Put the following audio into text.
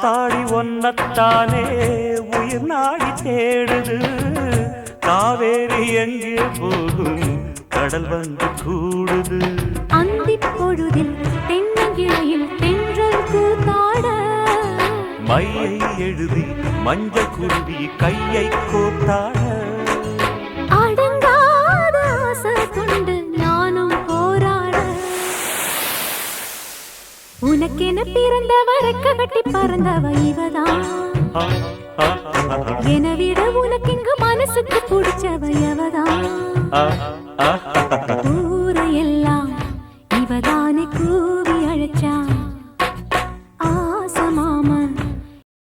ஆத்தாடி ஒன்னத்தானே உயிர் நாடி தேடுது. காவேரி எங்கே போகும் கடல் வந்து கூடுது. அந்தி பொழுதில் தென்னங்கிளையில் தென்றல் கூத்தாட மையை எழுதி மஞ்ச குருவி கையை கோத்தாட அடங்காத ஆசை கொண்டு நானும் போராட உனக்கென பிறந்தவ ரெக்க கட்டி பறந்தவ இவதான். என விட உனக்கு இங்கு மனசுக்கு பிடிச்சவ எவதான்.